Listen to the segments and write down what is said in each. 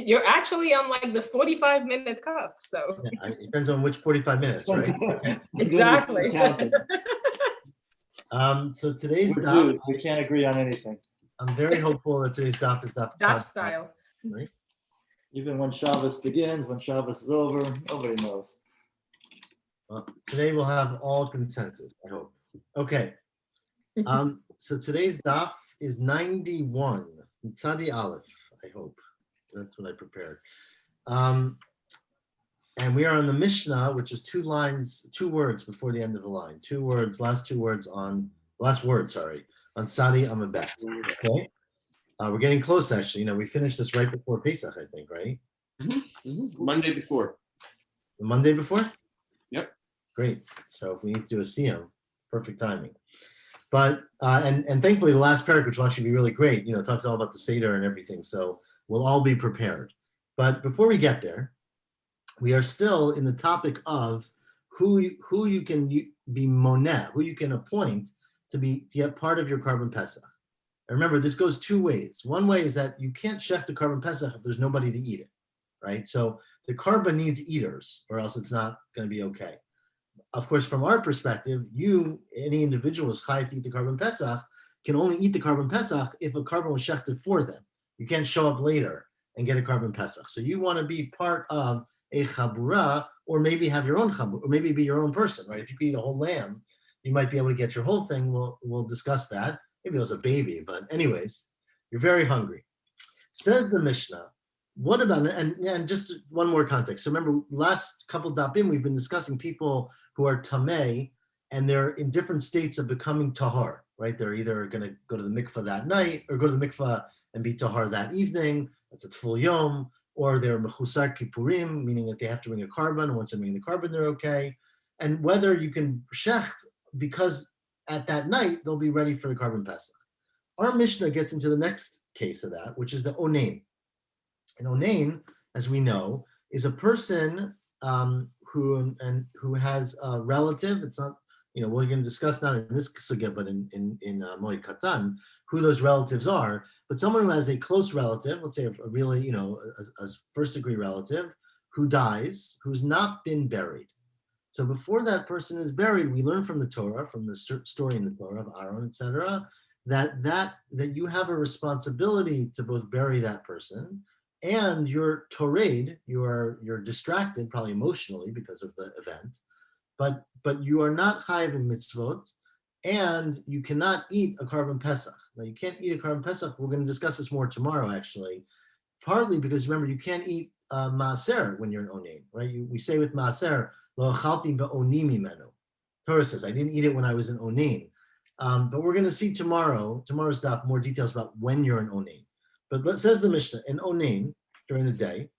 You're actually on like the 45 minutes cuff. So Yeah, it depends on which 45 minutes, right? exactly. So today's We're daf, Jews. We can't agree on anything. I'm very hopeful that today's daf is daf That tzad, style. right? Even when Shabbos begins, when Shabbos is over, nobody knows. Well, today we'll have all consensus, I hope. Okay. So today's daf is 91, Tzadi Aleph, I hope. That's what I prepared. And we are on the Mishnah, which is 2 words before the end of the line. 2 words, last word, on Tzadi Amabet. Okay. We're getting close, actually. We finished this right before Pesach, I think, right? Monday before. The Monday before? Yep. Great. So if we need to do a siyum, perfect timing. But and thankfully the last parak, which will actually be really great, talks all about the Seder and everything. So we'll all be prepared. But before we get there, we are still in the topic of who you can be moneh, who you can appoint to get part of your Karban Pesach. And remember, this goes 2 ways. One way is that you can't shech the Karban Pesach if there's nobody to eat it, right? So the Karban needs eaters, or else it's not going to be okay. Of course, from our perspective, any individual who's chayav to eat the Karban Pesach, can only eat the Karban Pesach if a Karban was shechted for them. You can't show up later and get a Karban Pesach. So you want to be part of a chabura, or maybe have your own chabura, or maybe be your own person, right? If you could eat a whole lamb, you might be able to get your whole thing. We'll discuss that. Maybe it was a baby, but anyways, you're very hungry. Says the Mishnah, what about, and just one more context. So remember, last couple dapim, we've been discussing people who are tameh, and they're in different states of becoming tahar, right? They're either going to go to the mikvah that night, or go to the mikvah and be tahar that evening. That's a tful yom. Or they're mechusar kippurim, meaning that they have to bring a carbon. Once they bring the carbon, they're okay. And whether you can shecht, because at that night, they'll be ready for the Karban Pesach. Our Mishnah gets into the next case of that, which is the onain. And onain, as we know, is a person who has a relative. It's not, we're going to discuss not in this sugya, but in Moed Katan, who those relatives are. But someone who has a close relative, let's say a really, a first degree relative, who dies, who's not been buried. So before that person is buried, we learn from the Torah, from the story in the Torah of Aaron, etc., that you have a responsibility to both bury that person, and you're tored, you're distracted, probably emotionally because of the event, but you are not chayiv in mitzvot, and you cannot eat a Karban Pesach. Now you can't eat a Karban Pesach. We're going to discuss this more tomorrow, actually, partly because remember you can't eat maaser when you're in onain, right? We say with maaser, lo achalti be'oni mimenu. Torah says, I didn't eat it when I was in onain. But we're going to see tomorrow's daf, more details about when you're in onain. But says the Mishnah, in onain, during the day,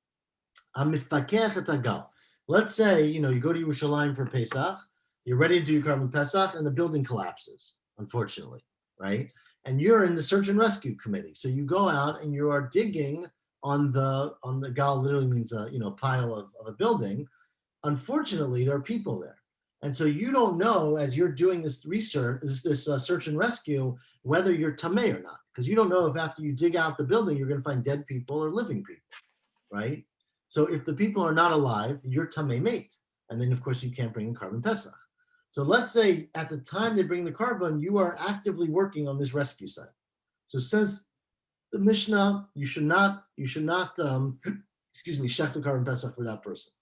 amifakech et hagal. Let's say, you go to Yerushalayim for Pesach, you're ready to do your Karban Pesach, and the building collapses, unfortunately, right? And you're in the search and rescue committee. So you go out and you are digging on the gal, literally means a pile of a building. Unfortunately, there are people there. And so you don't know, as you're doing this research, this search and rescue, whether you're tameh or not, because you don't know if after you dig out the building, you're going to find dead people or living people, right? So if the people are not alive, you're tameh mate. And then, of course, you can't bring in Karban Pesach. So let's say at the time they bring the carbon, you are actively working on this rescue site. So says the Mishnah, you should not, shech the Karban Pesach for that person.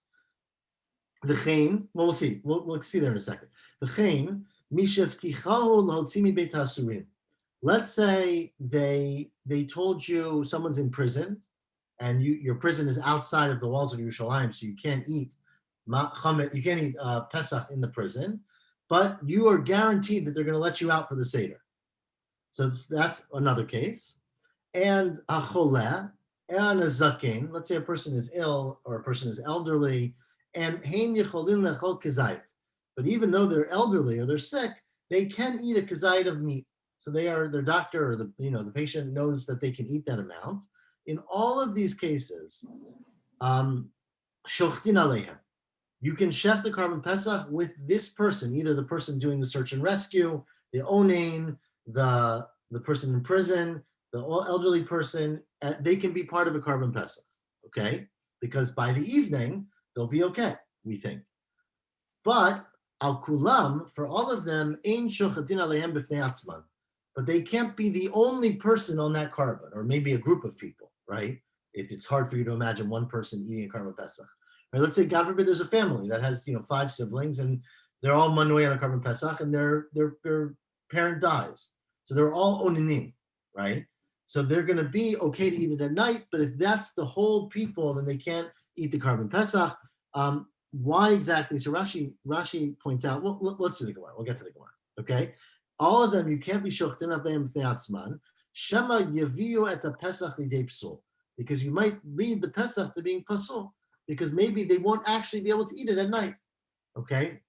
The chain, well, we'll see. We'll see there in a second. The chain, mishevtichahu l'hotzimi beit hasurim. Let's say they told you someone's in prison, and your prison is outside of the walls of Yerushalayim, so you can't eat Pesach in the prison, but you are guaranteed that they're going to let you out for the Seder. So that's another case. And a choleh, and a zaken, let's say a person is ill or a person is elderly, and hein yicholin lechol kazayit. But even though they're elderly or they're sick, they can eat a kazayit of meat. So their doctor or the patient knows that they can eat that amount. In all of these cases, shochtin aleihem. You can shech the Karban Pesach with this person, either the person doing the search and rescue, the onain, the person in prison, the elderly person. They can be part of a Karban Pesach. okay? Because by the evening, they'll be okay, we think. But al kulam, for all of them, ein shochatin alehem b'fnei atzman. But they can't be the only person on that carbon, or maybe a group of people, right? If it's hard for you to imagine one person eating a carbon pesach. Or let's say, God forbid, there's a family that has 5 siblings, and they're all manui on a carbon pesach, and their parent dies. So they're all oninim, right? So they're going to be okay to eat it at night, but if that's the whole people, then they can't eat the carbon pesach. Why exactly? So Rashi points out, well, let's do the Gemara. We'll get to the Gemara, okay? All of them, you can't be shochtin of them b'atzman. Shema yaviu et pesach lidei psul, because you might lead the pesach to being pasul, because maybe they won't actually be able to eat it at night, okay?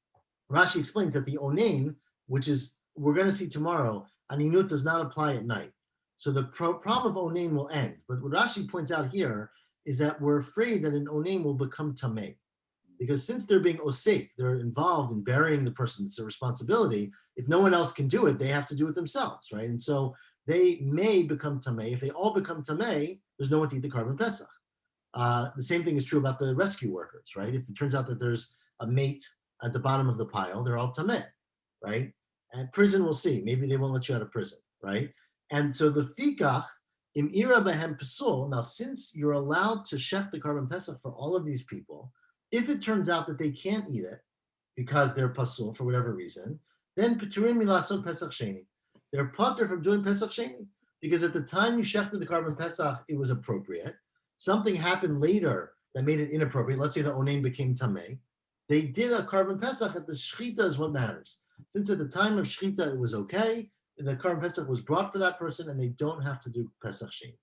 Rashi explains that the onain, which is, we're going to see tomorrow, aninut does not apply at night. So the problem of onain will end. But what Rashi points out here is that we're afraid that an onain will become tameh. Because since they're being osek, they're involved in burying the person, it's a responsibility. If no one else can do it, they have to do it themselves, right? And so they may become tameh. If they all become tameh, there's no one to eat the carbon pesach. The same thing is true about the rescue workers, right? If it turns out that there's a mate at the bottom of the pile, they're all tameh, right? And prison, we'll see. Maybe they won't let you out of prison, right? And so the fikach, im ira behem pesul, now since you're allowed to shech the carbon pesach for all of these people, if it turns out that they can't eat it because they're pasul for whatever reason, then peturim milasot pesach sheni. They're patur from doing pesach sheni, because at the time you shechted the carbon pesach, it was appropriate. Something happened later that made it inappropriate. Let's say the onain became tameh. They did a carbon pesach at the shechita is what matters. Since at the time of shechita it was okay, the carbon pesach was brought for that person, and they don't have to do pesach sheni.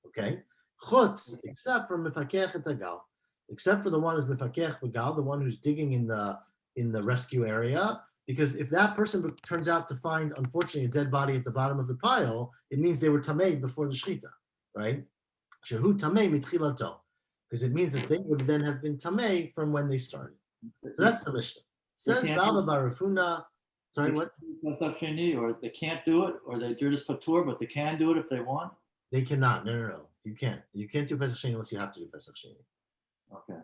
Okay, chutz, except for mifakech et hagal. Except for the one who's mifakech b'gal, the one who's digging in the rescue area, because if that person turns out to find, unfortunately, a dead body at the bottom of the pile, it means they were tamei before the shechita, right? Shehu tamei mitchilato, because it means that they would then have been tamei from when they started. So that's the Mishnah. Says Rabba bar Rafuna. Sorry, what? Pesach sheni, or they can't do it, or they're just patur, but they can do it if they want. They cannot. No. You can't. You can't do Pesach sheni unless you have to do Pesach sheni. Okay.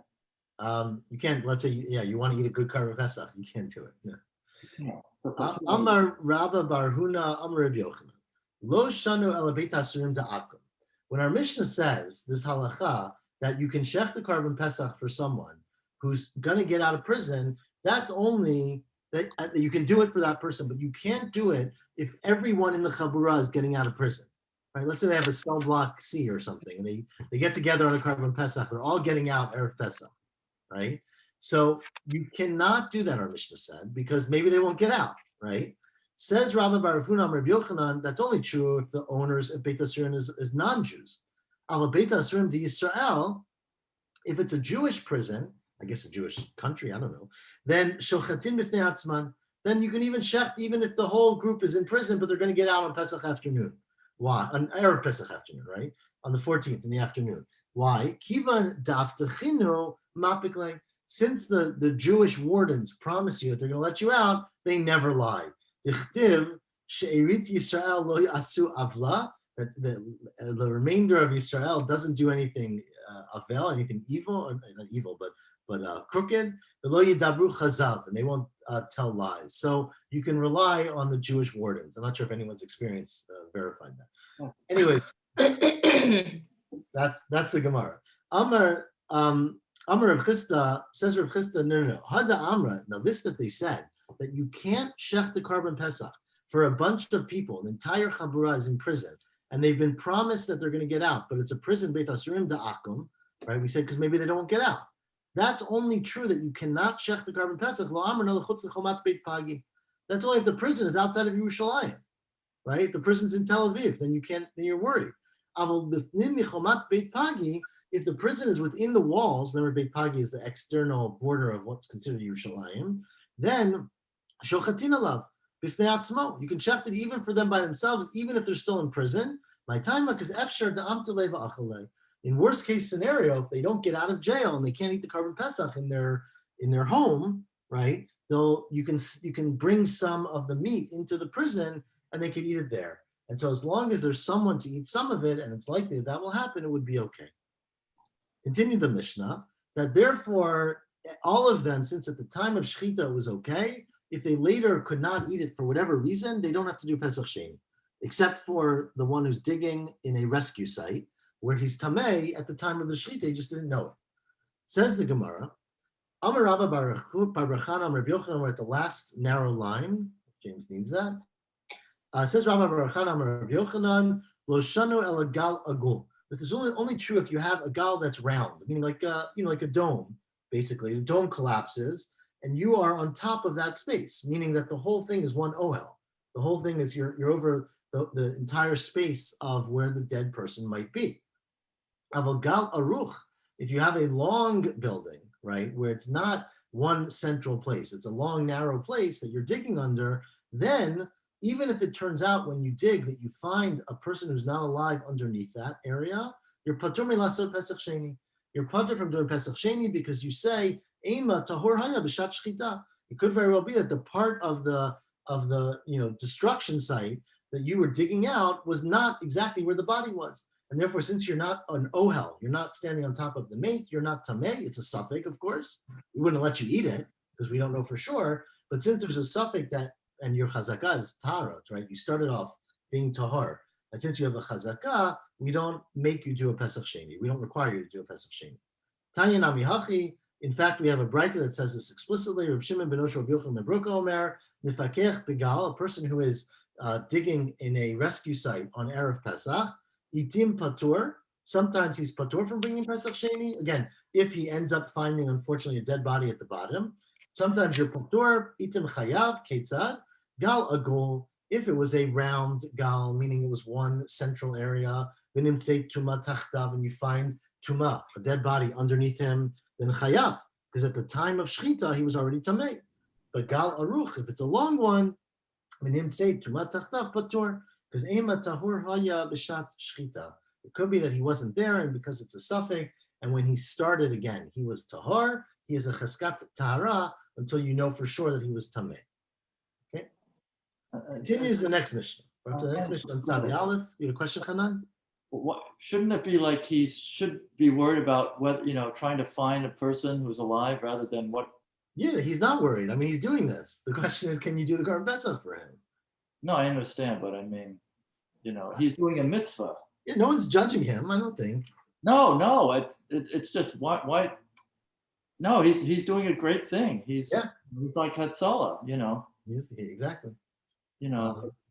You can't. Let's say, you want to eat a good carbon pesach. You can't do it. No. Yeah. So patur- Amar Rabba bar Huna Amar Rabbi Yochanan Lo shanu el beit asurim da'akum. When our Mishnah says this halacha that you can shech the carbon pesach for someone who's going to get out of prison, that's only that you can do it for that person, but you can't do it if everyone in the chabura is getting out of prison. Right? Let's say they have a cell block C or something, and they get together on a carbon pesach. They're all getting out erev pesach, right? So you cannot do that, our Mishnah said, because maybe they won't get out, right? Says Rabbi Bar Rafuna Rabbi Yochanan, that's only true if the owners of Beit Asurim is non-Jews. Al Beit Asurim de Yisrael, if it's a Jewish prison, I guess a Jewish country, I don't know, then shochatin b'fnei atzman, then you can even shecht even if the whole group is in prison, but they're going to get out on Pesach afternoon. Why? On erev Pesach afternoon, right? On the 14th in the afternoon. Why? Kivan daftachinu mapikle. Since the Jewish wardens promise you that they're going to let you out, they never lie. Ichtiv she'erit Yisrael lo asu avla, that the remainder of Yisrael doesn't do anything avel, anything evil, or not evil, but crooked. Lo yidabru chazav, and they won't tell lies. So you can rely on the Jewish wardens. I'm not sure if anyone's experience verified that. Anyway, that's the Gemara. Amar Rav Chisda, says Rav Chisda, no. Hada Amra. Now this that they said that you can't shech the carbon pesach for a bunch of people. The entire chabura is in prison, and they've been promised that they're going to get out, but it's a prison beit asurim da'akum, right? We said because maybe they don't get out. That's only true that you cannot shech the carbon pesach. Lo amar lechutz lechomat beit pagi. That's only if the prison is outside of Yerushalayim, right? If the prison's in Tel Aviv, then you can't. Then you're worried. Aval b'fnim michomat beit pagi. If the prison is within the walls, remember Beit Pagi is the external border of what's considered Yerushalayim, then shochatin alav b'fnei atzmo. You can shecht it even for them by themselves, even if they're still in prison. My time, because efshar da'amtu leva achalei. In worst case scenario, if they don't get out of jail and they can't eat the carbon pesach in their home, right? You can bring some of the meat into the prison and they can eat it there. And so as long as there's someone to eat some of it, and it's likely that will happen, it would be okay. Continued the Mishnah, that therefore all of them, since at the time of Shechita it was okay, if they later could not eat it for whatever reason, they don't have to do Pesach Sheni, except for the one who's digging in a rescue site where he's Tameh at the time of the Shechita, he just didn't know it. Says the Gemara, Amar Rabba Bar Chana Amar Rabbi Yochanan, we're at the last narrow line. James needs that. Says Rabba Bar Chana Amar Rabbi Yochanan, Lo shanu el gal agul. This is only true if you have a gal that's round, meaning like a dome. Basically, the dome collapses, and you are on top of that space, meaning that the whole thing is one ohel. The whole thing is you're over the entire space of where the dead person might be. Aval gal aruch. If you have a long building, right, where it's not one central place, it's a long, narrow place that you're digging under, then even if it turns out when you dig that you find a person who's not alive underneath that area, you're patur milasot Pesach Sheni. You're patur from doing Pesach Sheni because you say, Eima tahor haya b'shat shchita. It could very well be that the part of the destruction site that you were digging out was not exactly where the body was. And therefore, since you're not an ohel, you're not standing on top of the mate, you're not tameh, it's a suffix, of course. We wouldn't let you eat it because we don't know for sure. But since there's a suffix that, and your chazakah is taharat, right? You started off being tahar. And since you have a chazakah, we don't make you do a Pesach Sheni. We don't require you to do a Pesach Sheni. Tanya nami hachi. In fact, we have a brayta that says this explicitly. Reb Shimon ben Osher Reb Yochanan ben Broka Omer, nifakech begal, a person who is digging in a rescue site on Erev Pesach, itim patur. Sometimes he's patur from bringing Pesach Sheni. Again, if he ends up finding, unfortunately, a dead body at the bottom. Sometimes you're patur, itim chayav, ketzad, gal agul. If it was a round gal, meaning it was one central area, v'nim tzei tuma tachtav, and you find tuma, a dead body underneath him, then chayav, because at the time of shchita he was already tamei. But gal aruch, if it's a long one, v'nim tzei tuma tachtav patur, because ema tahur haya b'shat shchita. It could be that he wasn't there, and because it's a suffix, and when he started again, he was tahar. He is a cheskat tahara until you know for sure that he was tamei. Okay. Continues the next mission. Up to the next mission on Tzavi Aleph. You have a question, Hanan? What shouldn't it be like he should be worried about whether trying to find a person who's alive rather than what? Yeah, he's not worried. I mean, he's doing this. The question is, can you do the Korban Pesach for him? No, I understand, but I mean, he's doing a mitzvah. Yeah, no one's judging him. I don't think. No, it's just why? No, he's doing a great thing. He's like Hatzalah, Exactly.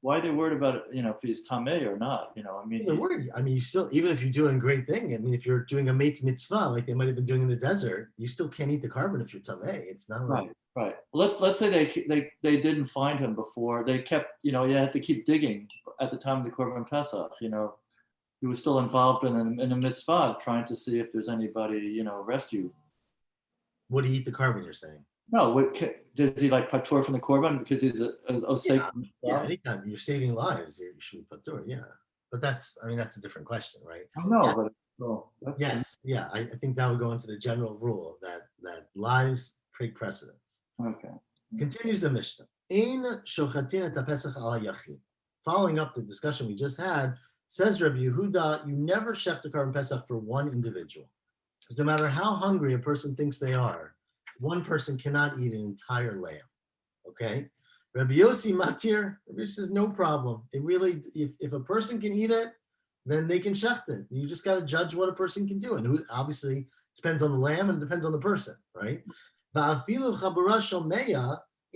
Why are they worried about it, if he's tameh or not? I mean, they're worried. I mean, you still, even if you're doing a great thing, I mean, if you're doing a mate mitzvah like they might have been doing in the desert, you still can't eat the carbon if you're tameh. It's not like, right. Let's say they didn't find him before. They kept, you had to keep digging at the time of the Korban Pesach. He was still involved in a mitzvah, trying to see if there's anybody, rescue. Would he eat the carbon? You're saying? No, does he like patur from the korban because he's a osek? Yeah, anytime you're saving lives, you should be patur. Yeah, but that's a different question, right? I know, but yes, yeah, I think that would go into the general rule that lives take precedence. Okay. Continues the Mishnah. Ein shochatin et haPesach al hayachid. Following up the discussion we just had, says Rabbi Yehuda, you never shech the Korban Pesach for one individual, because no matter how hungry a person thinks they are, one person cannot eat an entire lamb. Okay? Rabbi Yossi Matir, Rabbi says no problem. It really, if a person can eat it, then they can shecht it. You just got to judge what a person can do. And who obviously depends on the lamb and depends on the person, right?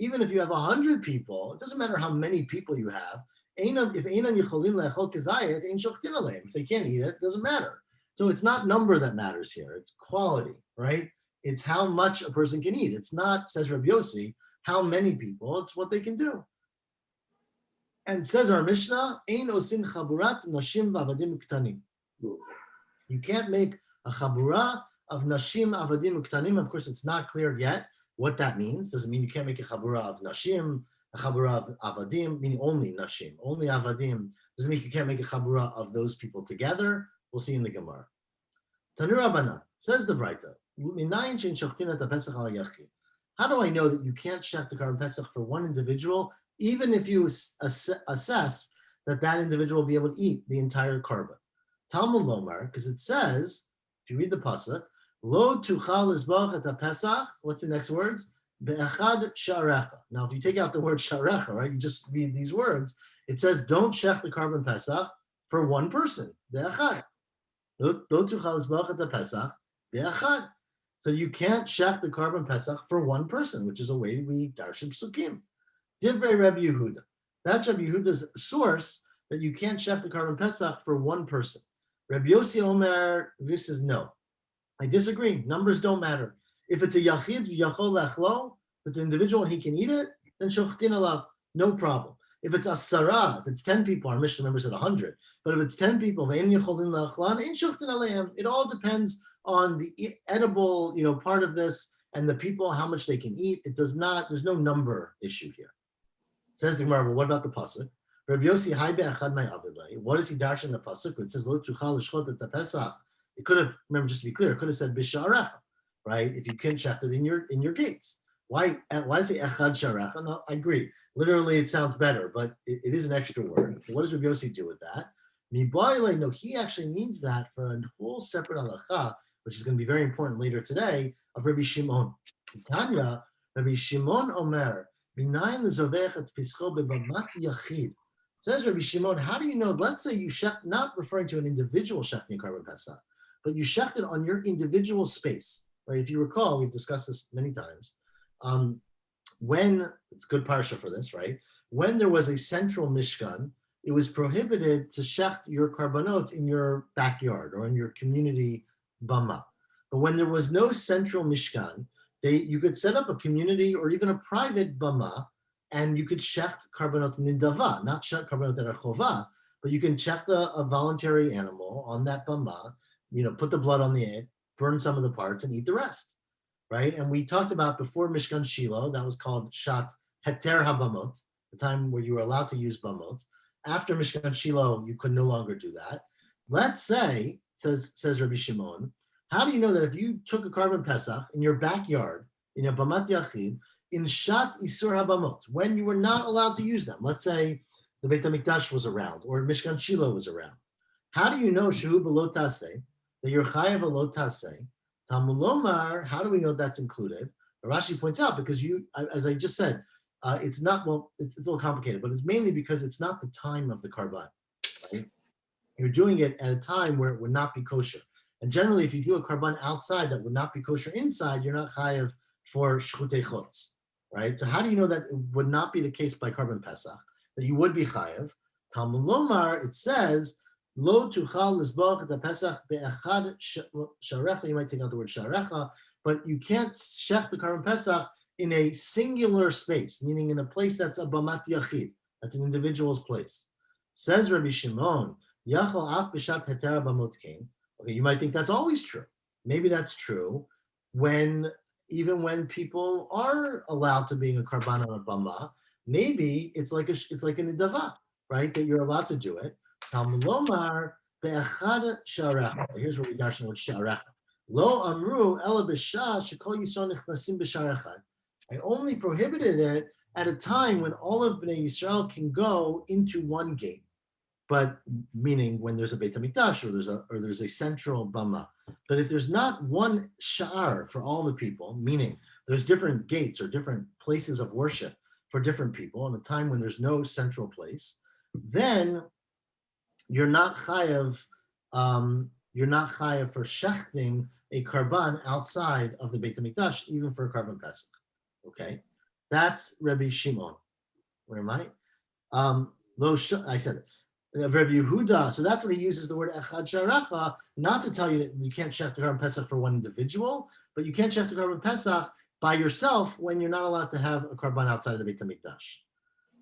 Even if you have 100 people, it doesn't matter how many people you have. If they can't eat it, it doesn't matter. So it's not number that matters here. It's quality, right? It's how much a person can eat. It's not, says Rabbi Yossi, how many people. It's what they can do. And says our Mishnah, Ein osin chaburat nashim v'avadim uktanim. You can't make a chabura of nashim avadim uktanim. Of course, it's not clear yet what that means. Doesn't mean you can't make a chabura of nashim, a chabura of avadim, meaning only nashim, only avadim. Doesn't mean you can't make a chabura of those people together. We'll see in the Gemara. Tanur Rabbanan, says the Braita, how do I know that you can't shech the Korban Pesach for one individual, even if you assess that individual will be able to eat the entire korban? Talmud Lomar, because it says, if you read the pasuk, lo tuchal lizbach et Pesach. What's the next words? Be'echad sharecha. Now, if you take out the word sharecha, right, you just read these words. It says, don't shech the carbon Pesach for one person. Be'echad. Lo tuchal lizbach et Pesach. Be'echad. So you can't shech the carbon Pesach for one person, which is a way we darshan psukim. Divrei Rabbi Yehuda. That's Rabbi Yehuda's source that you can't shech the carbon Pesach for one person. Rabbi Yossi Omer, this says no. I disagree. Numbers don't matter. If it's a yachid, yachol lechlo, if it's an individual and he can eat it, then shochtin alav, no problem. If it's asara, if it's 10 people, our Mishnah member said 100, but if it's 10 people, ve'en yacholin lechlan, ein shochtin aleim. It all depends on the edible, part of this and the people, how much they can eat. It does not, there's no number issue here. Says the Gemara, well, what about the pasuk? Rabbi Yossi, hai be'achad my avidlei. What does he dash in the pasuk? It says, lo tuchal l'shchot et Pesach. It could have, remember, just to be clear, it could have said b'sharecha, right? If you can shecht it in your gates. Why does it say echad sharecha? No, I agree. Literally, it sounds better, but it is an extra word. What does Rabbi Yossi do with that? No, he actually needs that for a whole separate halacha, which is going to be very important later today, of Rabbi Shimon. Tanya, Rabbi Shimon Omer, minayin l'zovech et pischo bebamat yachid. Says Rabbi Shimon, how do you know? Let's say you shecht, not referring to an individual shechting carbon Pesach, but you shecht it on your individual space, right? If you recall, we've discussed this many times. When, it's good parsha for this, right? When there was a central mishkan, it was prohibited to shecht your karbanot in your backyard or in your community bama. But when there was no central mishkan, you could set up a community or even a private bama, and you could shecht karbanot nidava, not shecht karbanot that are chova, but you can shecht a voluntary animal on that bama, put the blood on the egg, burn some of the parts, and eat the rest, right? And we talked about before Mishkan Shiloh, that was called Shat Heter HaBamot, the time where you were allowed to use bamot. After Mishkan Shiloh, you could no longer do that. Let's say, says Rabbi Shimon, how do you know that if you took a carbon Pesach in your backyard, in your Bamat Yachid, in Shat Isur HaBamot, when you were not allowed to use them, let's say the Beit HaMikdash was around or Mishkan Shiloh was around, how do you know Shehu B'lo Taseh, that you're Chayav B'lo Taseh? Tamulomar, how do we know that's included? Rashi points out because as I just said, it's not, it's a little complicated, but it's mainly because it's not the time of the karban, right? You're doing it at a time where it would not be kosher. And generally, if you do a karban outside that would not be kosher inside, you're not chayav for shchutei chutz, right? So how do you know that it would not be the case by karban pesach, that you would be chayav? Talmud Lomar, it says, lo tuchal lizbach et pesach be'echad sharecha, you might take out the word sharecha, but you can't shech the karban pesach in a singular space, meaning in a place that's a bamat yachid, that's an individual's place. Says Rabbi Shimon, yachal af b'shat heter bamot kain. Okay, you might think that's always true. Maybe that's true even when people are allowed to be a karban on a bama. Maybe it's like a nidava, right? That you're allowed to do it. Talmud Lomar be'echad sharecha. Here's where we dash the word sharecha. Lo amru ela b'shah shekol yisrael nichnasim b'sharechad. I only prohibited it at a time when all of Bnei Yisrael can go into one gate, but meaning when there's a Beit HaMikdash or there's a central bama. But if there's not one sha'ar for all the people, meaning there's different gates or different places of worship for different people, in a time when there's no central place, then you're not chayav. You're not chayav for shechting a karban outside of the Beit HaMikdash, even for a karban pesach. Okay, that's Rabbi Shimon. Where am I? I said it. Rabbi Yehuda. So that's what he uses the word echad sharecha, not to tell you that you can't shech the karban pesach for one individual, but you can't shech the karban pesach by yourself when you're not allowed to have a karban outside of the Beit HaMikdash.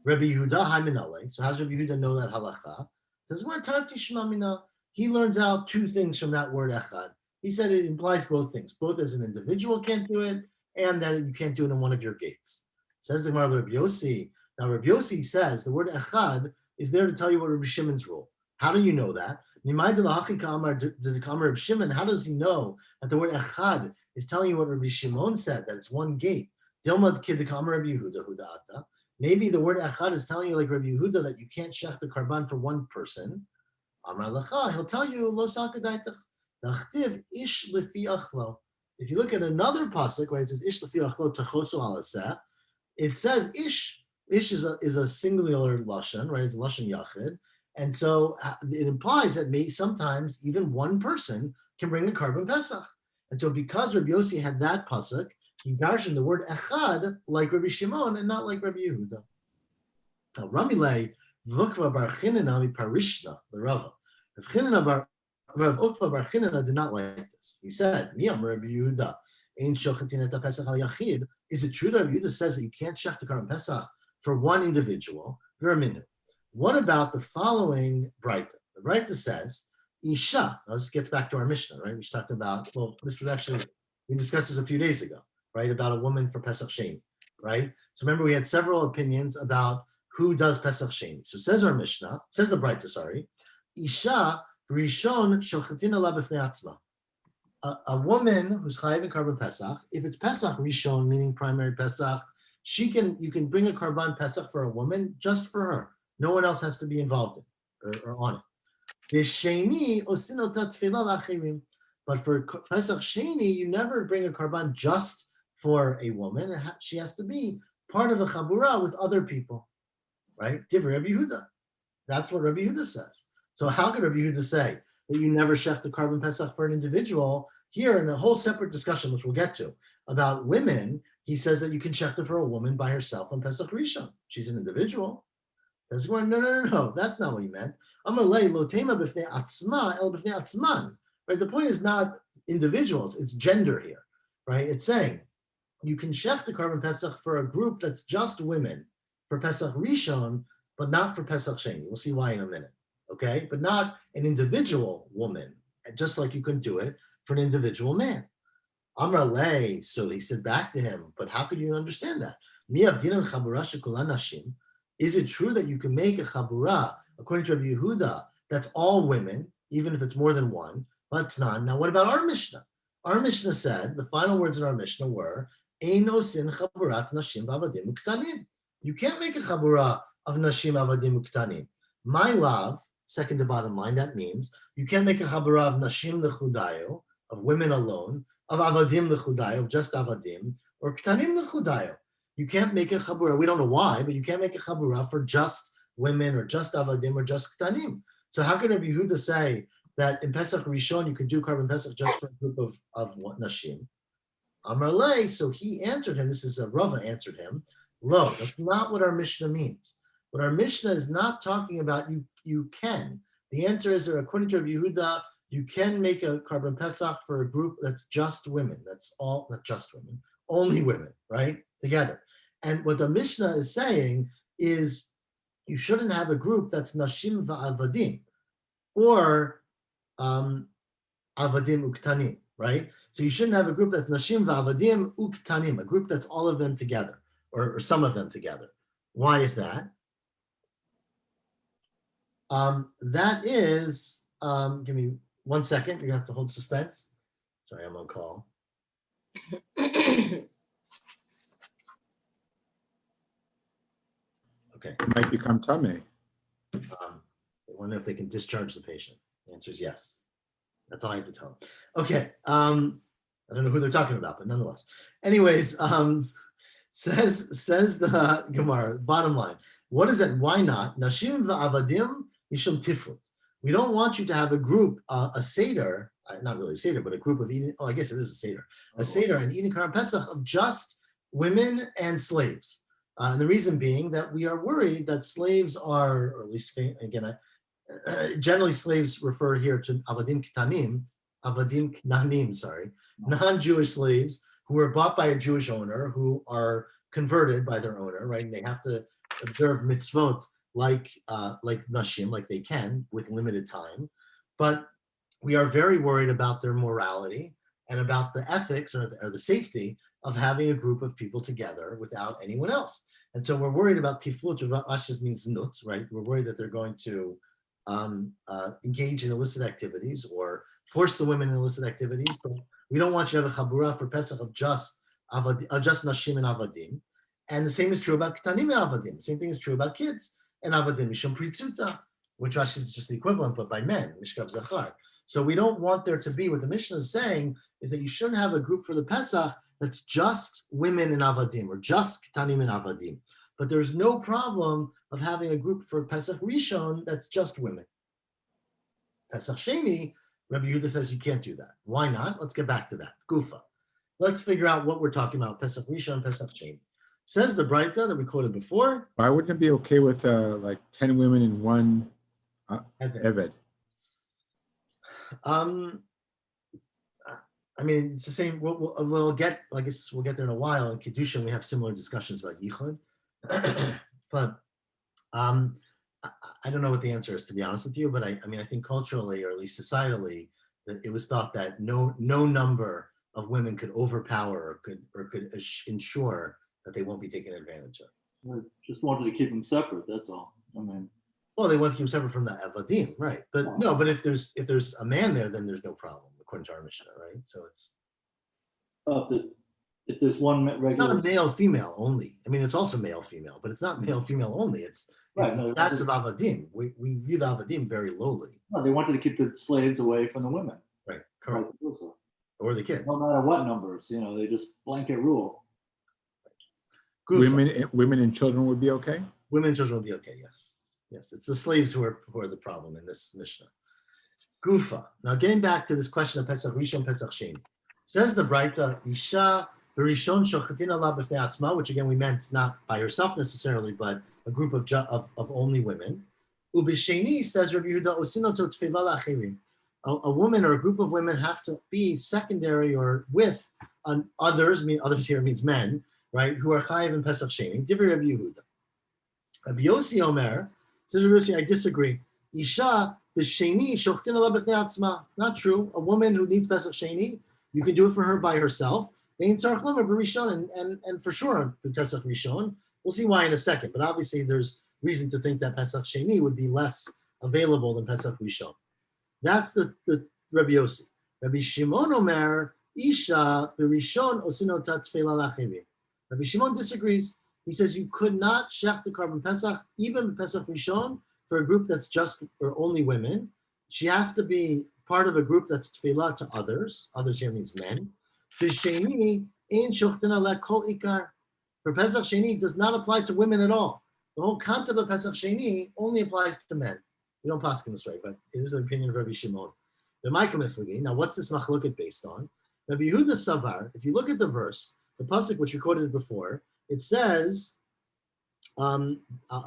Rabbi Yehuda haminale. So how does Rabbi Yehuda know that halacha? Says where tarti shma mina. He learns out two things from that word echad. He said it implies both things, both as an individual can't do it, and that you can't do it in one of your gates. Says the Gemara Rabbi Yossi. Now Rabbi Yossi says the word echad is there to tell you what Rabbi Shimon's rule. How do you know that? Rabbi Shimon, how does he know that the word echad is telling you what Rabbi Shimon said, that it's one gate? Maybe the word echad is telling you, like Rabbi Yehuda, that you can't shech the karban for one person. Amar lecha, he'll tell you lo sakadaitach, Dachtiv ish lefi achlo. If you look at another pasuk, right, it says ish lefi achlo tachosu alaseh. It says ish. Ish is a singular lashon, right? It's a lashon yachid, and so it implies that maybe sometimes even one person can bring a carbon pesach. And so because Rabbi Yossi had that pasuk, he darshan the word echad like Rabbi Shimon and not like Rabbi Yehuda. Now Ramilei v'ukva bar chinena parishna the Rava. Rav Ukva bar Chinena did not like this. He said, "Miyam Rabbi Yehuda ein shochatin et pesach al yachid." Is it true that Rabbi Yehuda says that you can't shech the carbon pesach for one individual? What about the following Breita? The Breita says, Isha. Now this gets back to our Mishnah, right? We talked about, well, this was actually, we discussed this a few days ago, right? About a woman for Pesach Sheni, right? So remember, we had several opinions about who does Pesach Sheni. So says our Mishnah, says the Breita, sorry, Isha Rishon Shochatin ala b'fnei atzma. A woman who's chayiv in carbon Pesach, if it's Pesach Rishon, meaning primary Pesach, you can bring a carbon Pesach for a woman just for her. No one else has to be involved in or on it. But for Pesach Sheni, you never bring a carbon just for a woman. She has to be part of a chabura with other people, right? Divrei Rabbi Yehuda. That's what Rabbi Yehuda says. So how could Rabbi Yehuda say that you never shech the carbon Pesach for an individual? Here in a whole separate discussion, which we'll get to, about women, he says that you can shech for a woman by herself on Pesach Rishon. She's an individual. Says, no, that's not what he meant. Right? The point is not individuals, it's gender here, right? It's saying you can shech the carbon Pesach for a group that's just women for Pesach Rishon, but not for Pesach Sheni. We'll see why in a minute, okay? But not an individual woman, just like you couldn't do it for an individual man. Amar lei, so he said back to him, but how could you understand that? Is it true that you can make a chabura, according to Rabbi Yehuda, that's all women, even if it's more than one, but it's not? Now, what about our Mishnah? Our Mishnah said, the final words in our Mishnah were, Ein osin chaburat nashim v'avadim uktanim. You can't make a chabura of nashim avadim uktanim. My love, second to bottom line, that means you can't make a chabura of nashim lechudayo, of women alone, of avadim lechudayo, of just avadim, or ktanim lechudayo. You can't make a chabura. We don't know why, but you can't make a chabura for just women or just avadim or just ktanim. So how can Rabbi Yehuda say that in Pesach Rishon you could do carbon Pesach just for a group of nashim? Amar lei, so he answered him. This is Rava answered him. Lo, that's not what our Mishnah means. What our Mishnah is not talking about. You can. The answer is that according to Rabbi Yehuda, you can make a carbon Pesach for a group that's just women. That's all, not just women, only women, right? Together. And what the Mishnah is saying is you shouldn't have a group that's nashim va'avadim or avadim uktanim, right? So you shouldn't have a group that's nashim va'avadim uktanim, a group that's all of them together or some of them together. Why is that? That is, give me 1 second. You're gonna have to hold suspense. Sorry, I'm on call. Okay. It might become tummy. They wonder if they can discharge the patient. The answer is yes. That's all I had to tell them. Okay. I don't know who they're talking about, but nonetheless. Anyways, says the Gemara, bottom line. What is it? Why not? Nashim va'avadim mishum tifrut. We don't want you to have a group, a seder, not really a seder, but a group of eating, I guess it is a seder. A seder and eating Karban Pesach of just women and slaves. And the reason being that we are worried that slaves are, or at least, again, generally slaves refer here to avadim knanim, non-Jewish slaves who were bought by a Jewish owner who are converted by their owner, right? And they have to observe mitzvot like nashim, like they can with limited time. But we are very worried about their morality and about the ethics or the safety of having a group of people together without anyone else. And so we're worried about tiflut, which means nut, right? We're worried that they're going to engage in illicit activities or force the women in illicit activities, but we don't want you to have a chabura for Pesach of just nashim and avadim. And the same is true about ketanim and avadim. Same thing is true about kids and avadim, mishum pritzuta, which Rashi is just the equivalent, but by men, mishkav zachar. So we don't want there to be, what the Mishnah is saying is that you shouldn't have a group for the Pesach that's just women in Avadim or just Ketanim in Avadim. But there's no problem of having a group for Pesach Rishon that's just women. Pesach Sheni, Rabbi Yehuda says you can't do that. Why not? Let's get back to that. Gufa. Let's figure out what we're talking about. Pesach Rishon, Pesach Sheni. Says the Braita that we quoted before. Why wouldn't it be okay with like 10 women and one Eved? I mean, it's the same. We'll get. I guess we'll get there in a while. In Kedushin, we have similar discussions about Yichud, but I don't know what the answer is, to be honest with you. But I mean, I think culturally, or at least societally, that it was thought that no number of women could overpower or could ensure that they won't be taken advantage of. I just wanted to keep them separate. That's all. I mean, well, they want to keep them separate from the Avadim, right? But no, but if there's a man there, then there's no problem, according to our Mishnah, right? So it's if there's one regular, not a male female only. I mean, it's also male female, but it's not male female only. It's the status of Avadim. We view the Avadim very lowly. No, they wanted to keep the slaves away from the women. Right, correct. Or the kids. No matter what numbers, they just blanket rule. Gufa. Women and children would be okay? Women and children would be okay, yes. Yes, it's the slaves who are the problem in this Mishnah. Gufa. Now getting back to this question of Pesach Rishon, Pesach Sheni. Says the Braita, Isha Rishon Shochatin Allah B'fnei Atzma, which again we meant not by herself necessarily, but a group of only women. Ubisheni says Rabbi Yehuda Osinoto Tefillah Lacherim. A woman or a group of women have to be secondary or with others. I mean, others here means men, right? Who are chayiv in Pesach Sheni. Divri Rabbi Yehuda. Rabbi Yossi Omer says, Rabbi Yossi, I disagree. Isha b'sheni shochtin ala b'fnei atzma. Not true. A woman who needs Pesach Sheni, you can do it for her by herself. And for sure, Pesach Rishon. We'll see why in a second. But obviously, there's reason to think that Pesach Sheni would be less available than Pesach Rishon. That's the Rabbi Yossi. Rabbi Shimon Omer, Isha b'Rishon osinota tefillah lacherim. Rabbi Shimon disagrees. He says you could not shech the carbon Pesach, even Pesach Rishon, for a group that's just or only women. She has to be part of a group that's tefillah to others. Others here means men. B'sheni ein shochtina le kol ikar. For Pesach Sheni does not apply to women at all. The whole concept of Pesach Sheni only applies to men. We don't pass in this way, but it is the opinion of Rabbi Shimon. Now, what's this machloket based on? Rabbi Yehuda Savar, if you look at the verse, the pasuk which we quoted before, it says, I'll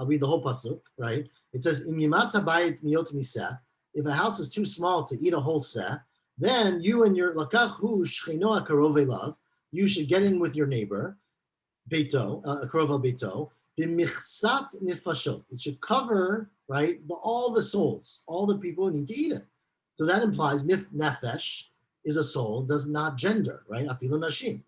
read the whole pasuk, right? It says, Im yimata bayit miyot miseh. If a house is too small to eat a whole seh, then you and your lakachu shchino akarov elav, you should get in with your neighbor, beito, akarov el beito, b'michsat nifashot. It should cover, right, all the souls, all the people who need to eat it. So that implies nefesh is a soul, does not gender, right? Afilu nashim.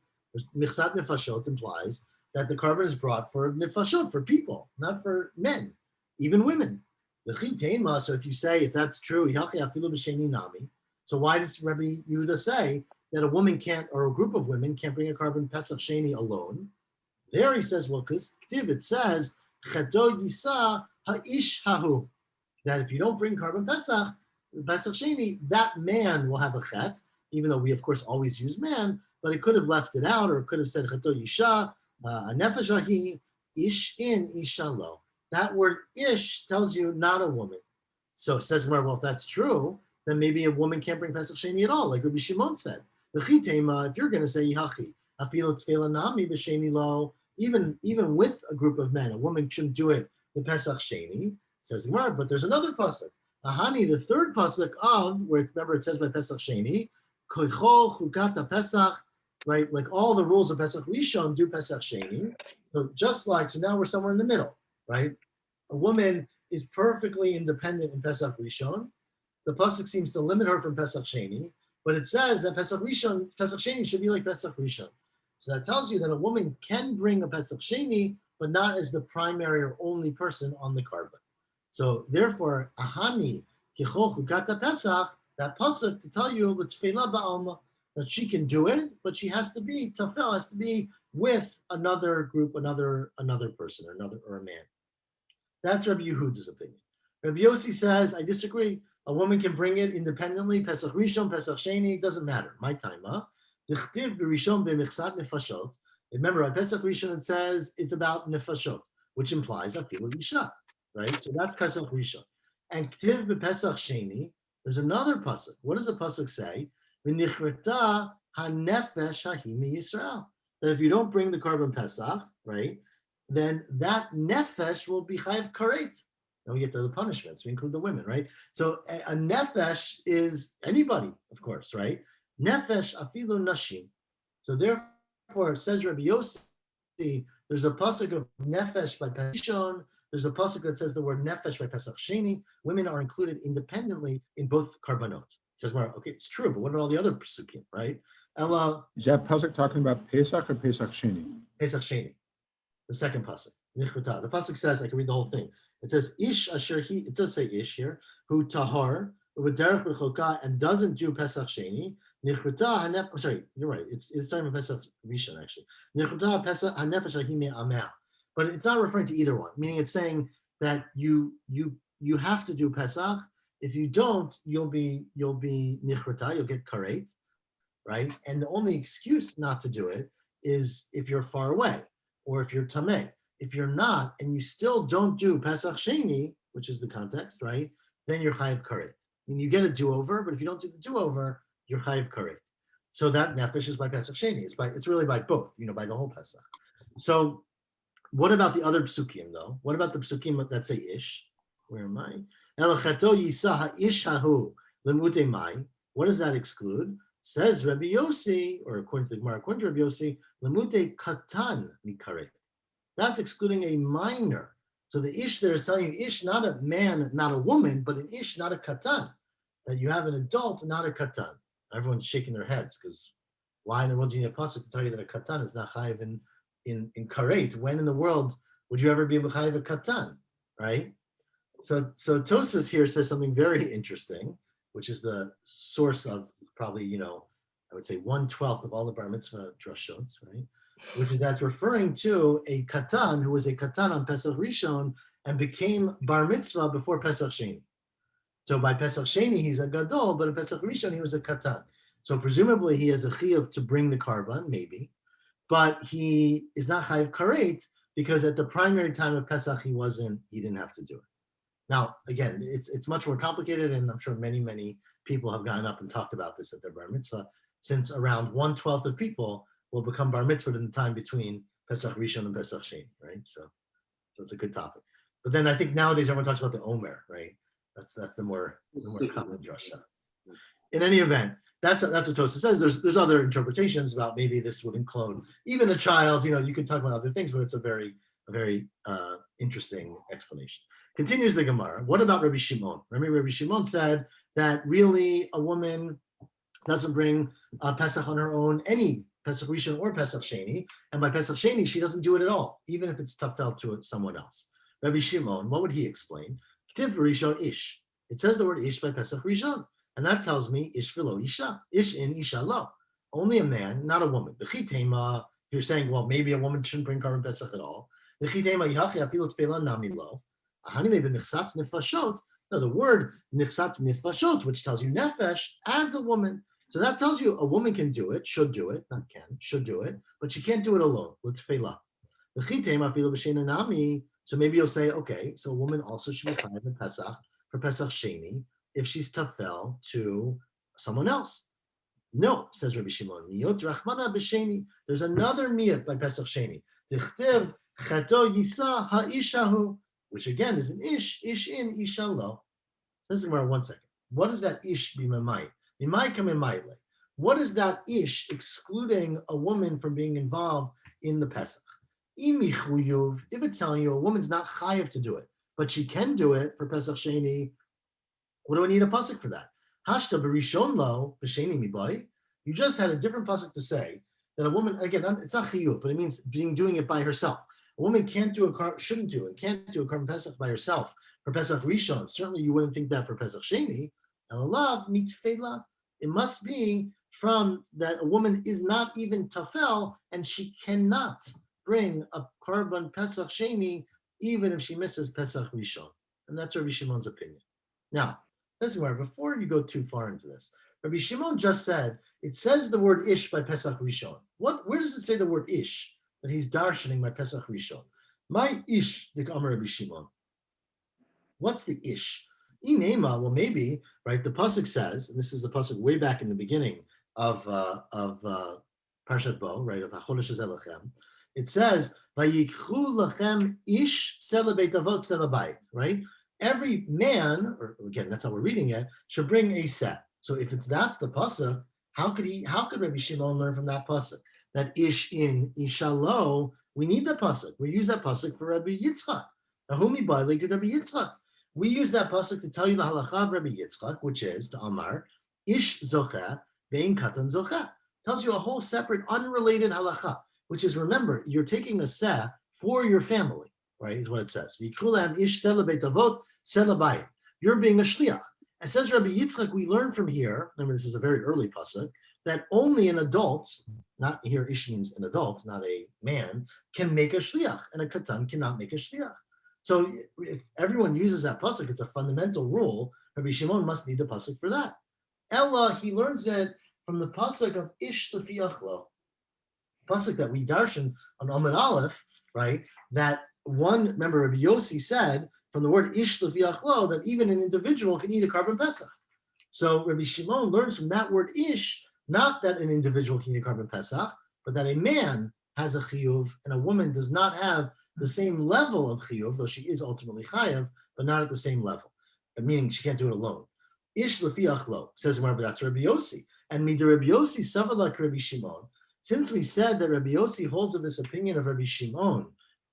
Michsat nefashot implies that the carbon is brought for nefashot, for people, not for men, even women. So if you say, if that's true, so why does Rabbi Yehuda say that a woman can't, or a group of women can't bring a carbon Pesach Sheni alone? There he says, well, because it says, Cheto Yisa Ha'ish Hahu, that if you don't bring carbon Pesach Sheni, that man will have a chet, even though we, of course, always use man, but it could have left it out, or it could have said Cheto Yisha, Nefesh Ahi, Ish in Isha Lo. That word ish tells you not a woman. So it says, well, if that's true, then maybe a woman can't bring Pesach Sheni at all, like Rabbi Shimon said. If you're going to say Yihachi, Afilo Tefela Nami B'Sheni Lo, even with a group of men, a woman shouldn't do it the Pesach Sheni, says the Gemara, but there's another pasuk. Ahani, the third pasuk of, where remember it says by Pesach Sheni, Koichol Chukata Pesach, right? Like all the rules of Pesach Rishon do Pesach Sheni. So now we're somewhere in the middle, right? A woman is perfectly independent in Pesach Rishon. The pasuk seems to limit her from Pesach Sheni, but it says that Pesach Sheni should be like Pesach Rishon. So that tells you that a woman can bring a Pesach Sheni, but not as the primary or only person on the carbon. So therefore, Ahani Kichol Chukata Pesach, that pasuk to tell you l'tfeilah ba'alma, that she can do it, but she has to be tafel, has to be with another group, another person, or a man. That's Rabbi Yehuda's opinion. Rabbi Yossi says, I disagree. A woman can bring it independently. Pesach Rishon, Pesach Sheni, doesn't matter. My time, huh? Remember, on Pesach Rishon it says it's about nefashot, which implies afilu isha, right? So that's Pesach Rishon. And Ktiv b'Pesach Sheni, there's another pasuk. What does the pasuk say? V'nichreta hanefesh hahimi Yisrael. That if you don't bring the carbon Pesach, right, then that nefesh will be chayav karet. Now we get to the punishments. We include the women, right? So a nefesh is anybody, of course, right? Nefesh afilu nashim. So therefore, says Rabbi Yossi, there's a pasuk of nefesh by Pesachim. There's a pasuk that says the word nefesh by Pesach Sheni. Women are included independently in both karbanot. It says, well, okay, it's true, but what about all the other pasukim, right? Ella, Is that pasuk talking about Pesach or Pesach Sheni? Pesach Sheni, the second pasuk. Nichvata. The pasuk says, I can read the whole thing. It says, Ish asher he, it does say Ish here, who tahar, with derech v'choka, and doesn't do Pesach Sheni. Nichvata hanef, I'm sorry, you're right. It's talking about Pesach Rishon, actually. Nichvata Pesach hanefesh ahime amel. But it's not referring to either one, meaning it's saying that you have to do Pesach. If you don't, you'll be nichrata, you'll get karet, right? And the only excuse not to do it is if you're far away or if you're tameh. If you're not and you still don't do Pesach Sheni, which is the context, right? Then you're chayav karet. I mean, you get a do-over, but if you don't do the do-over, you're chayav karet. So that nefesh is by Pesach Sheni. It's really by both, by the whole Pesach. So what about the other psukim though? What about the psukim that say ish? Where am I? Elachato yisah ish hahu lemute mai. What does that exclude? Says Rabbi Yossi, or according to the Gemara, according to Rabbi Yossi, lemute katan mikaret. That's excluding a minor. So the ish there is telling you ish, not a man, not a woman, but an ish, not a katan. That you have an adult, not a katan. Everyone's shaking their heads because why in the world do you need a pasuk to tell you that a katan is not chayiv in karet? When in the world would you ever be able to chayiv a katan, right? So Tosfos here says something very interesting, which is the source of probably, I would say 1/12 of all the bar mitzvah drushot, right? Which is that's referring to a katan who was a katan on Pesach Rishon and became bar mitzvah before Pesach Sheni. So by Pesach Sheni, he's a gadol, but in Pesach Rishon, he was a katan. So presumably he has a chiyuv to bring the karban, maybe, but he is not chayiv karet because at the primary time of Pesach, he didn't have to do it. Now, again, it's much more complicated, and I'm sure many people have gotten up and talked about this at their bar mitzvah, since around 1/12 of people will become bar mitzvah in the time between Pesach Rishon and Pesach Sheni, right? So it's a good topic. But then I think nowadays everyone talks about the Omer, right? That's the more common drasha. In any event, that's what Tosfos says. There's other interpretations about maybe this would include even a child. You could talk about other things, but it's a very interesting explanation. Continues the Gemara. What about Rabbi Shimon? Remember, Rabbi Shimon said that really a woman doesn't bring Pesach on her own, any Pesach Rishon or Pesach Sheni, and by Pesach Sheni she doesn't do it at all, even if it's tafel to someone else. Rabbi Shimon, what would he explain? Ktiv Rishon ish. It says the word ish by Pesach Rishon, and that tells me ish v'lo isha, ish in isha lo. Only a man, not a woman. B'chitema, you're saying, well, maybe a woman shouldn't bring carbon Pesach at all. B'chitema yihachi afilu tefela nami lo. Ahani b'nichsat nefashot. Now the word nichsat nefashot, which tells you nefesh, adds a woman. So that tells you a woman can do it, should do it, not can, should do it, but she can't do it alone. L'tefela. B'chitema afilu b'shena nami. So maybe you'll say, okay, so a woman also should be chayav in Pesach for Pesach Sheni if she's tafel to someone else. No, says Rabbi Shimon. Miyot rachmana b'sheni. There's another miyot by Pesach Sheni. Tichtiv chato yisa ha'ishahu, which again is an ish in, isha lo. Let's think about 1 second. What does that ish be memai? Memai come memai. What is that ish excluding a woman from being involved in the Pesach? If it's telling you a woman's not chayav to do it, but she can do it for Pesach Sheni, what do I need a pasuk for that? Hashta b'rishon lo b'sheni mibai. You just had a different pasuk to say that a woman, again, it's not chiyuv, but it means doing it by herself. A woman can't do shouldn't do it, can't do a carbon Pesach by herself for Pesach Rishon. Certainly you wouldn't think that for Pesach Sheni. Elalav mitfela. It must be from that a woman is not even tafel and she cannot bring a carbon Pesach Sheni even if she misses Pesach Rishon. And that's Rabbi Shimon's opinion. Now, Listen, Gemara, before you go too far into this, Rabbi Shimon just said, it says the word ish by Pesach Rishon. Where does it say the word ish? That he's darshaning by Pesach Rishon. My ish, dik Amar Rabbi Shimon. What's the ish? Inema, well, maybe, right? The pasuk says, and this is the pasuk way back in the beginning of Parshat Bo, right? Of HaChodesh Elechem. It says, "Vayikchu lachem ish sela beit avot sela bayit," right? Every man, or again, that's how we're reading it, should bring a set. So if that's the pasuk, how could Rabbi Shimon learn from that pasuk? That ish in, isha lo, we need that pasuk. We use that pasuk for Rabbi Yitzchak. Ahumi ba'alei good Rabbi Yitzchak. We use that pasuk to tell you the halacha of Rabbi Yitzchak, which is to Amar, ish zocha, bein katan zocha. Tells you a whole separate, unrelated halacha, which is, remember, you're taking a seh for your family, right, is what it says. V'yikrulam ish sela beit avot, sela bayit. You're being a shliach. It says Rabbi Yitzchak, we learn from here, remember this is a very early pasuk, that only an adult, not here ish means an adult, not a man, can make a shliach, and a katan cannot make a shliach. So if everyone uses that pasuk, it's a fundamental rule. Rabbi Shimon must need the pasuk for that. Ella, he learns it from the pasuk of ish lefi achlo, pasuk that we darshan on Amud Aleph, right? That one, remember Rabbi Yossi said from the word ish lefi achlo that even an individual can eat a carbon pesach. So Rabbi Shimon learns from that word ish, not that an individual can eat a carbon pesach, but that a man has a chiyuv and a woman does not have the same level of chiyuv, though she is ultimately chayav, but not at the same level, meaning she can't do it alone. Ish lefi achlo, says Gemara, that's Rabbi Yossi. And mida Rabbi Yossi savalak Rabbi Shimon. Since we said that Rabbi Yossi holds of this opinion of Rabbi Shimon,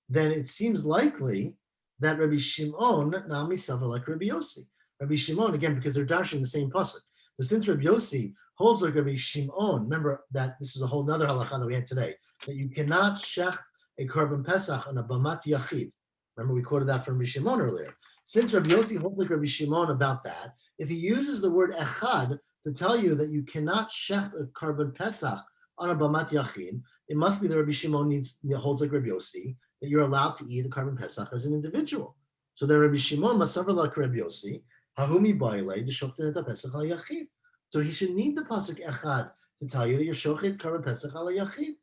then it seems likely that Rabbi Shimon nami savalak Rabbi Yossi. Rabbi Shimon, again, because they're dashing the same pasuk. But since Rabbi Yossi holds like Rabbi Shimon, remember that this is a whole nother halacha that we had today, that you cannot shech a carbon pesach on a bamat yachid. Remember we quoted that from Rabbi Shimon earlier. Since Rabbi Yossi holds like Rabbi Shimon about that, if he uses the word echad to tell you that you cannot shech a carbon pesach on a bamat yachid, it must be that Rabbi Shimon holds like Rabbi Yossi, that you're allowed to eat a carbon pesach as an individual. So then Rabbi Shimon must suffer like Rabbi Yossi, hahumi ba'ilei d'shochet et pesach al yachid. So he should need the pasuk echad to tell you that you're shochet carbon pesach al yachid.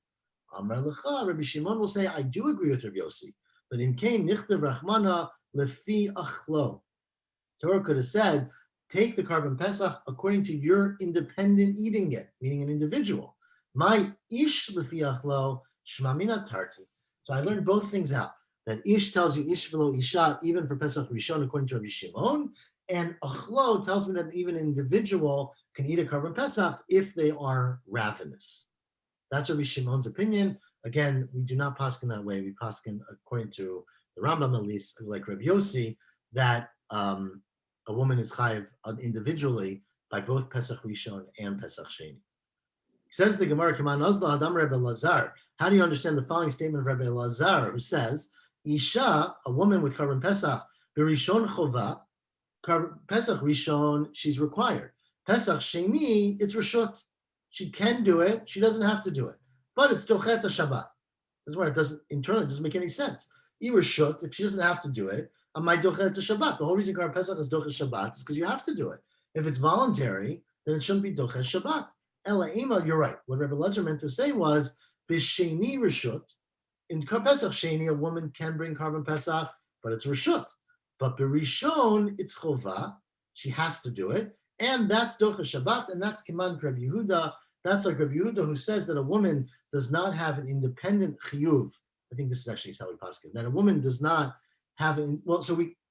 Amar lecha, Rabbi Shimon will say, I do agree with Rabbi Yossi, but in kain nichtav rachmana lefi achlo. Torah could have said, take the carbon pesach according to your independent eating it, meaning an individual. My ish lefi achlo shmamina tarti. So I learned both things out. That ish tells you ish v'lo isha, even for Pesach Rishon, according to Rabbi Shimon, and achlo tells me that even an individual can eat a carbon pesach if they are ravenous. That's Rabbi Shimon's opinion. Again, we do not paskin that way. We paskin according to the Rambam, at least, like Rabbi Yossi, that a woman is chayiv individually by both Pesach Rishon and Pesach Sheni. Says the Gemara, Kaman Azla Adam Rebbe Lazar. How do you understand the following statement of Rebbe Lazar, who says, Isha, a woman with carbon Pesach, Berishon Chova, Pesach Rishon, she's required. Pesach Sheni, it's Rishut. She can do it. She doesn't have to do it. But it's Dochet Shabbat. That's why it doesn't make any sense. Rishut, if she doesn't have to do it, my Dochet Shabbat. The whole reason carbon Pesach is Dochet Shabbat is because you have to do it. If it's voluntary, then it shouldn't be Dochet Shabbat. Ela Ema, you're right. What Rebbe Lezer meant to say was, B'Sheni Rishut, in Pesach Sheni, a woman can bring carbon Pesach, but it's Rishut. But B'Rishon, it's Chova, she has to do it, and that's Docha Shabbat, and that's Kiman Rabbi Yehuda. That's like Rabbi Yehuda, who says that a woman does not have an independent chiyuv. I think this is actually how we paskin, that a woman does not have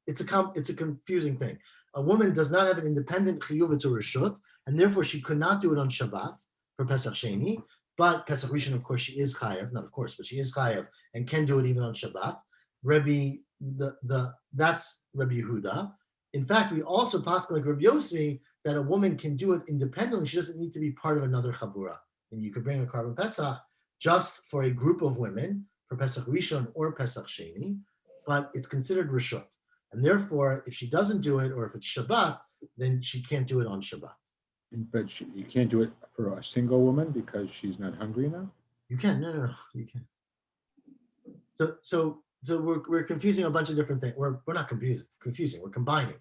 it's a confusing thing. A woman does not have an independent chiyuv to Rishut, and therefore she could not do it on Shabbat for Pesach Sheni. But Pesach Rishon, of course, she is chayav, not of course, but she is chayav and can do it even on Shabbat. That's Rabbi Yehuda. In fact, we also paskin like Rabbi Yossi that a woman can do it independently. She doesn't need to be part of another chabura. And you could bring a carbon Pesach just for a group of women for Pesach Rishon or Pesach Sheni, but it's considered Rishut. And therefore, if she doesn't do it, or if it's Shabbat, then she can't do it on Shabbat. But you can't do it for a single woman because she's not hungry enough? You can. No, you can. So we're confusing a bunch of different things. We're not confusing. We're combining.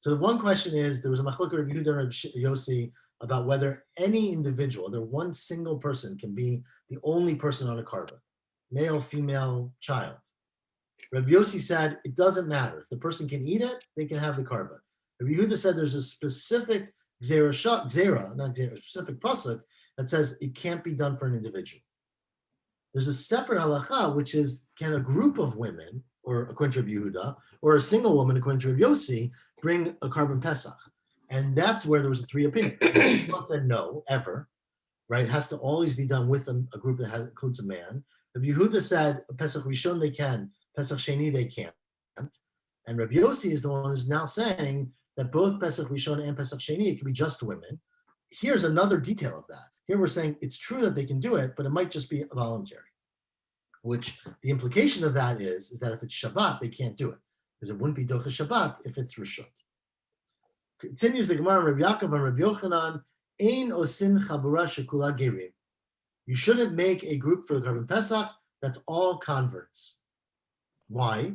So the one question is, there was a machlokes Rabbi Yehuda and Rabbi Yossi about whether any individual, whether one single person can be the only person on a carbon, male, female, child. Rabbi Yossi said it doesn't matter. If the person can eat it, they can have the carbon. Rabbi Yehuda said there's a specific specific pasuk that says it can't be done for an individual. There's a separate halacha, which is, can a group of women, or according to Rabbi Yehuda, or a single woman, according to Rabbi Yossi, bring a carbon Pesach? And that's where there was 3 opinions. One said no, ever, right? It has to always be done with a group that includes a man. Rabbi Yehuda said Pesach Rishon they can, Pesach Sheni they can't. And Rabbi Yossi is the one who's now saying that both Pesach Rishon and Pesach Sheni, it can be just women. Here's another detail of that. Here we're saying it's true that they can do it, but it might just be voluntary. Which the implication of that is that if it's Shabbat, they can't do it. Because it wouldn't be Docha Shabbat if it's Rishon. Continues the Gemara, Rabbi Yaakov and Rabbi Yochanan, Ein osin chabura shekula gerim. You shouldn't make a group for the carbon Pesach that's all converts. Why?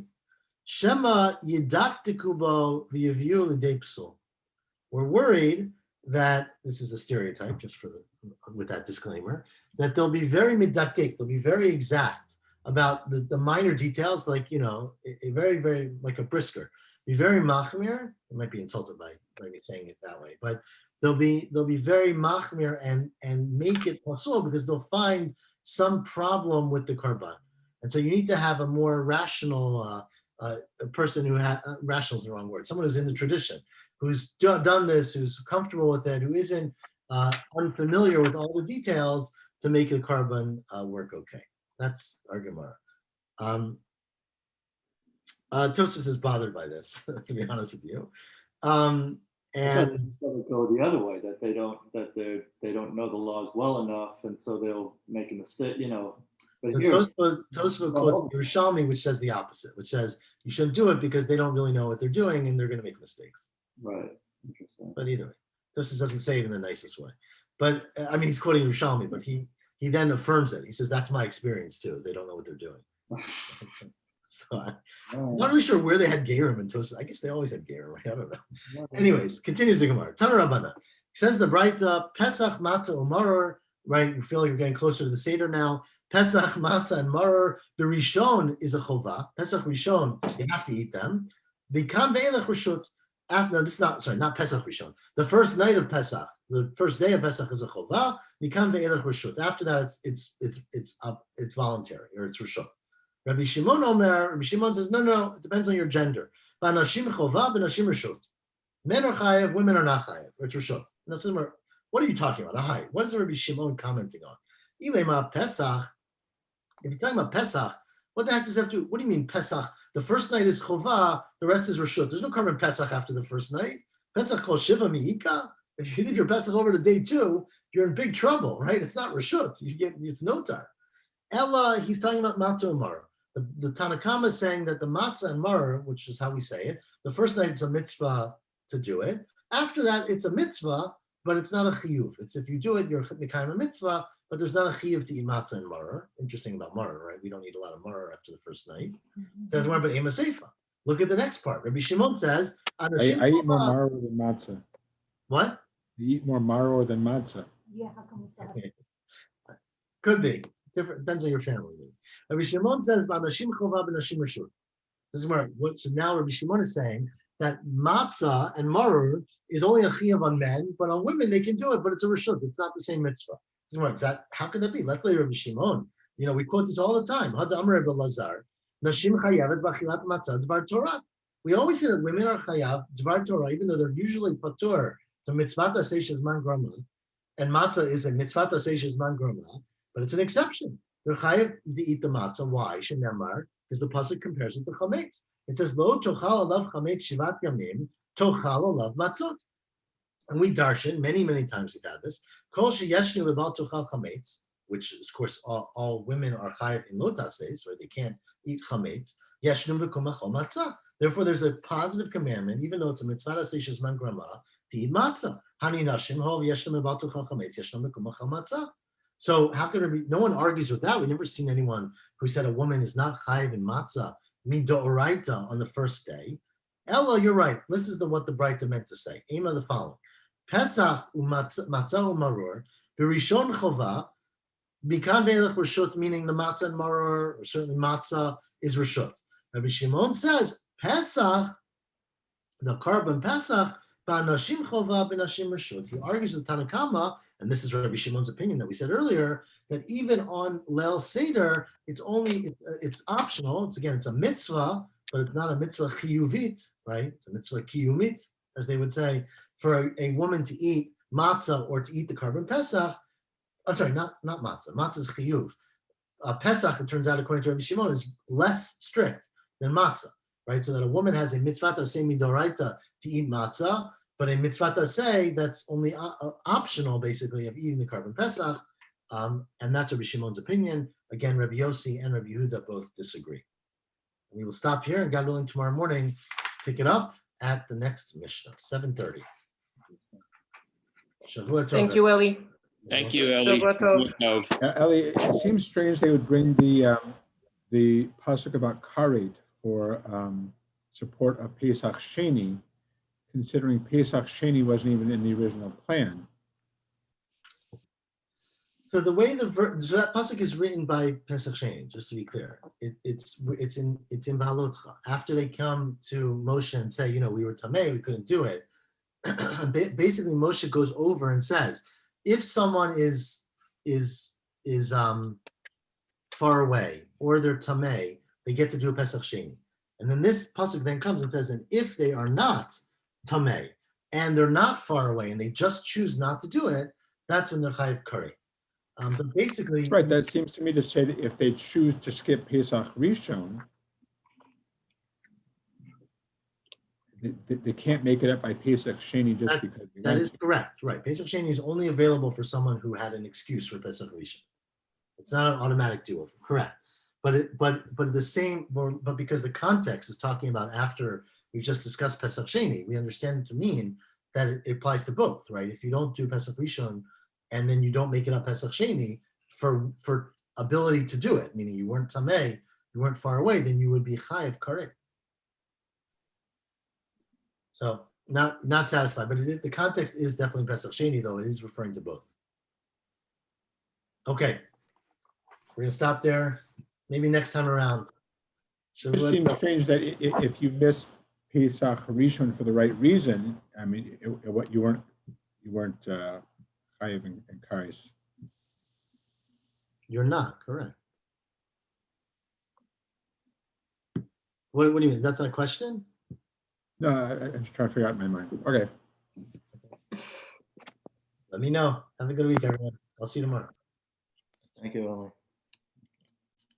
Shema yidaktiku bo v'yaviu l'dei psul. We're worried that, this is a stereotype, just for with that disclaimer, that they'll be very midaktik, they'll be very exact about the minor details, like, a very, very, like a brisker. Be very machmir. It might be insulted by me saying it that way, but they'll be very machmir and make it pasul because they'll find some problem with the karban. And so you need to have a more rational a person who has, rational is the wrong word, someone who's in the tradition, who's done this, who's comfortable with it, who isn't unfamiliar with all the details to make a karban work okay. That's our Gemara. Tosfos is bothered by this, to be honest with you. And They'll go the other way, that they don't know the laws well enough, and so they'll make a mistake, But here, Tosfos quotes Yerushalmi, which says the opposite, which says you shouldn't do it because they don't really know what they're doing and they're going to make mistakes. right? Interesting. But either way, Tosfos doesn't say it in the nicest way. But I mean, he's quoting Yerushalmi, but he then affirms it. He says that's my experience too. They don't know what they're doing. So I'm not really sure where they had Gerim and Tosfos. I guess they always had Gerim, right? I don't know. Anyways, continues the Gemara. Tana Rabbana. Says the Braita, Pesach, Matzah, Umaror, right? You feel like you're getting closer to the Seder now. Pesach, Matzah, and Maror. The Rishon is a Chovah. Pesach Rishon, you have to eat them. Bikam ve'elech rishut. No, this is not Pesach Rishon. The first night of Pesach, the first day of Pesach is a Chovah. Bikam ve'elech rishut. After that, it's voluntary, or it's rishut. Rabbi Shimon says, no, it depends on your gender. Banashim chovah, banashim rishut. Men are chayav, women are not chayav. It's rishut. What are you talking about? Ahai. What is Rabbi Shimon commenting on? Ilema Pesach. If you're talking about Pesach, what the heck does that have to do? What do you mean Pesach? The first night is chovah, the rest is rishut. There's no carbon Pesach after the first night. Pesach kol shiva mi'ika. If you leave your Pesach over to day 2, you're in big trouble, right? It's not rishut. It's no time. Ella, he's talking about matzah and maror. The Tanakama is saying that the matzah and maror, which is how we say it, the first night it's a mitzvah to do it. After that, it's a mitzvah, but it's not a chiyuv. It's if you do it, you're mekayim a mitzvah, but there's not a chiyuv to eat matzah and maror. Interesting about maror, right? We don't eat a lot of maror after the first night. It says more about ema seifa. Look at the next part. Rabbi Shimon says, I eat more maror than matzah. What? I eat more maror than matzah. Yeah, how come it's that? Could be. Different, depends on your family. Rabbi Shimon says, "Banashim chovah, banashim rishut." This is where. So now Rabbi Shimon is saying that matzah and maror is only a chiyuv on men, but on women they can do it, but it's a rishut. It's not the same mitzvah. This is where, how could that be? Let's lay Rabbi Shimon. We quote this all the time. Hada Amar Rabbi Lazar, nashim chayavet b'achilat matzah dvar Torah. We always say that women are chayav dvar Torah, even though they're usually patur to mitzvah aseh zman grama, and matzah is a mitzvah aseh zman grama. But it's an exception. They're chayav to eat the matzah. Why? Shenemar, because the pasuk compares it to chametz. It says, "Lo tochal alav chametz shivat yamim, tochal alav matzot." And we darshan many times we've had this. Kol sheyeshnu lebal tochal chametz, which is, of course, all women are chayav in lotases, where they can't eat chametz. Yeshnu bekumachol matzah. Therefore, there's a positive commandment, even though it's a mitzvah aseh zman grama, to eat matzah. Hani nashim hov yeshnu lebal tochal chametz, yeshnu bekumachol matzah. So how could there be? No one argues with that. We've never seen anyone who said a woman is not chayiv in matzah midoraita on the first day. Ella, you're right. This is what the Breita meant to say. Aim of the following. Pesach matzah umaror, berishon chova, mikan ve'elech reshut, meaning the matzah and maror, or certainly matzah is reshut. Rabbi Shimon says, Pesach, the carbon Pesach, ba'anashim chova, b'nashim reshut. He argues with Tanakama, and this is Rabbi Shimon's opinion that we said earlier, that even on Leil Seder, it's optional. It's a mitzvah, but it's not a mitzvah chiyuvit, right? It's a mitzvah kiyumit, as they would say, for a woman to eat matzah or to eat the carbon Pesach. I'm sorry, not matzah. Matzah is chiyuv. Pesach, it turns out, according to Rabbi Shimon, is less strict than matzah, right? So that a woman has a mitzvah taseh midoraita to eat matzah, but a mitzvah taseh that's only optional, basically, of eating the carbon Pesach. And that's Rabbi Shimon's opinion. Again, Rabbi Yossi and Rabbi Yehuda both disagree. We will stop here, and God willing, tomorrow morning, pick it up at the next Mishnah, 7:30. Shavua tov. Thank you, Eli. Thank you, Ellie. Shavua tov. Ellie, it seems strange they would bring the pasuk about karet for support of Pesach Sheni, considering Pesach Sheni wasn't even in the original plan. So the way so that pasuk is written by Pesach Sheni, just to be clear, it's in V'halotcha. After they come to Moshe and say, we were tamei, we couldn't do it. Basically, Moshe goes over and says, if someone is far away or they're tamei, they get to do a Pesach Sheni. And then this pasuk then comes and says, and if they are not tamei and they're not far away and they just choose not to do it, that's when they're chayiv karet. But basically, That's right. That seems to me to say that if they choose to skip Pesach Rishon, they can't make it up by Pesach Sheni just because. That is correct, right? Pesach Sheni is only available for someone who had an excuse for Pesach Rishon. It's not an automatic do-over, correct? But because the context is talking about after we've just discussed Pesach Sheni, we understand it to mean that it applies to both, right? If you don't do Pesach Rishon and then you don't make it up Pesach Sheni for ability to do it, meaning you weren't tamei, you weren't far away, then you would be chayiv karet. So not satisfied, but the context is definitely Pesach Sheni, though it is referring to both. Okay, we're gonna stop there. Maybe next time around. It seems strange that if you miss Pesach Rishon for the right reason, I mean, what you weren't chayiv and kares. You're not correct. What do you mean? That's not a question? No, I'm just trying to figure out in my mind. Okay. Let me know. Have a good week, everyone. I'll see you tomorrow. Thank you, Ellie.